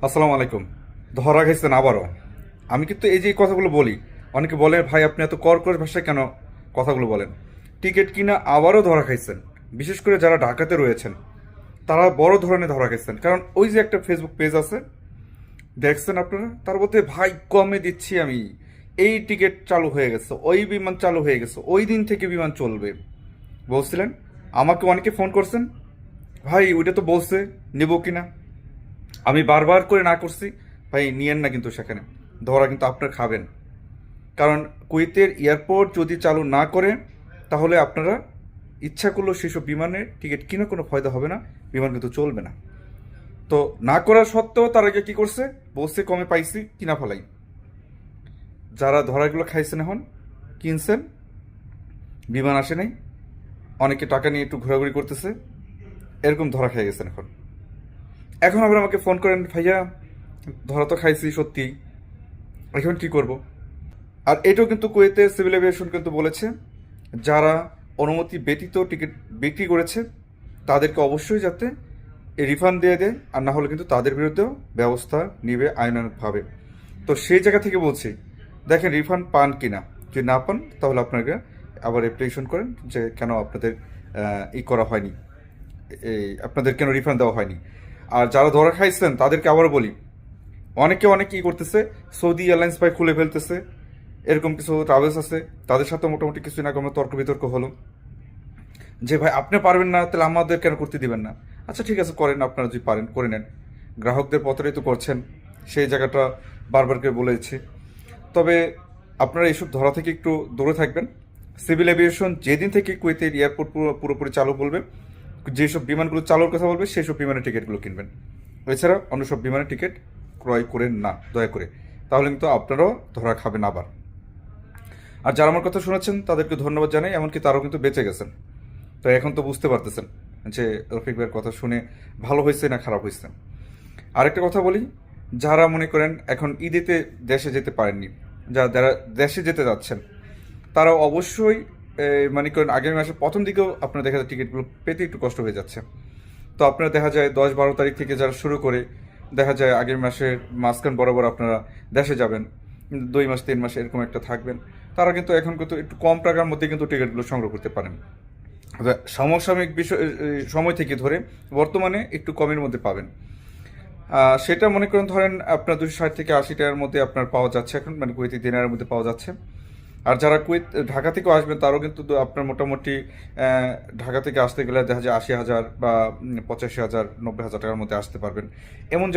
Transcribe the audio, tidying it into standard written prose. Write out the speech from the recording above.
আসসালামু আলাইকুম। ধরা খাইছেন আবারও। আমি কিন্তু এই যে কথাগুলো বলি, অনেকে বলে ভাই আপনি এত কর্কশ ভাষায় কেন কথাগুলো বলেন। টিকিট কিনা আবারও ধরা খাইছেন। বিশেষ করে যারা ঢাকাতে রয়েছেন তারা বড় ধরনের ধরা খাইছেন, কারণ ওই যে একটা ফেসবুক পেজ আছে দেখছেন আপনারা, তার মধ্যে ভাই কমে দিচ্ছি আমি, এই টিকিট চালু হয়ে গেছে, ওই বিমান চালু হয়ে গেছে, ওই দিন থেকে বিমান চলবে বলছিলেন। আমাকে অনেকে ফোন করছেন, ভাই ওইটা তো বলছে নেবো কিনা। আমি বারবার করে না করছি, ভাই নিয়েন না, কিন্তু সেখানে ধরা কিন্তু আপনার খাবেন। কারণ কুয়েতের এয়ারপোর্ট যদি চালু না করে তাহলে আপনারা ইচ্ছা করলেও সেসব বিমানের টিকিট কিনে কোনো ফায়দা হবে না, বিমান কিন্তু চলবে না। তো না করার সত্ত্বেও তার আগে কি করছে, বলছে কমে পাইছি কিনা ফেলাই। যারা ধরাগুলো খাইছেন এখন, কিনছেন, বিমান আসে নাই, অনেকে টাকা নিয়ে একটু ঘোরাঘুরি করতেছে, এরকম ধরা খেয়ে গেছেন এখন। এখন আবার আমাকে ফোন করেন, ভাইয়া ধরা তো খাইছি সত্যি, এখন কি করব। আর এটাও কিন্তু কুয়েতের সিভিল এভিয়েশন কিন্তু বলেছে, যারা অনুমতি ব্যতীত টিকিট বিক্রি করেছে তাদেরকে অবশ্যই যাতে রিফান্ড দিয়ে দেয়, আর না হলে কিন্তু তাদের বিরুদ্ধেও ব্যবস্থা নিবে আইনানুগভাবে। তো সেই জায়গা থেকে বলছি, দেখেন রিফান্ড পান কিনা, যদি না পান তাহলে আপনাকে আবার অ্যাপ্লিকেশন করেন যে কেন আপনাদের করা হয়নি, এই আপনাদের কেন রিফান্ড দেওয়া হয়নি। আর যারা ধরা খাইছেন তাদেরকে আবারও বলি, অনেকে অনেক কি করতেছে, সৌদি এয়ারলাইন্স ভাই খুলে ফেলতেছে, এরকম কিছু ট্রাভেলস আছে, তাদের সাথে মোটামুটি কিছু না কোনো তর্ক বিতর্ক হলো যে ভাই আপনি পারবেন না তাহলে আমাদের কেন করতে দিবেন না। আচ্ছা ঠিক আছে, করেন, আপনারা যদি পারেন করে নেন, গ্রাহকদের পথেই তো করছেন, সেই জায়গাটা বারবার করে বলেছি। তবে আপনারা এইসব ধরা থেকে একটু দূরে থাকবেন। সিভিল এভিয়েশন যেদিন থেকে কুয়েতের এয়ারপোর্ট পুরোপুরি চালু বলবে, যেসব বিমানগুলো চালুর কথা বলবে সেই সব বিমানের টিকিটগুলো কিনবেন। এছাড়া অন্য সব বিমানের টিকিট ক্রয় করেন না দয়া করে, তাহলে কিন্তু আপনারাও ধরা খাবেন আবার। আর যারা আমার কথা শুনেছেন তাদেরকে ধন্যবাদ জানাই, এমনকি তারাও কিন্তু বেঁচে গেছেন। তো এখন তো বুঝতে পারতেছেন যে রফিক ভাইয়ের কথা শুনে ভালো হয়েছে না খারাপ হয়েছে। আরেকটা কথা বলি, যারা মনে করেন এখন ঈদেতে দেশে যেতে পারেননি, যারা দেশে যেতে যাচ্ছেন, তারা অবশ্যই মনে করেন আগামী মাসের প্রথম দিকেও আপনার দেখা যায় টিকিটগুলো পেতে একটু কষ্ট হয়ে যাচ্ছে। তো আপনারা দেখা যায় 10-12 তারিখ থেকে যারা শুরু করে দেখা যায় আগামী মাসের মাঝখান বরাবর আপনারা দেশে যাবেন, 2 মাস 3 মাস এরকম একটা থাকবেন, তারা কিন্তু এখন কিন্তু একটু কম টাকার মধ্যে কিন্তু টিকিটগুলো সংগ্রহ করতে পারেন। সমসাময়িক বিষয় সময় থেকে ধরে বর্তমানে একটু কমের মধ্যে পাবেন। সেটা মনে করেন ধরেন আপনার 260 থেকে 80 টাকার মধ্যে আপনার পাওয়া যাচ্ছে এখন, মানে কুয়েতি দিনারের মধ্যে পাওয়া যাচ্ছে। আর যারা কুয়েত ঢাকা থেকেও আসবেন তারাও কিন্তু আপনার মোটামুটি ঢাকা থেকে আসতে গেলে দেখা যায় 80,000 বা 85,000 90,000 টাকার মধ্যে আসতে পারবেন। এমন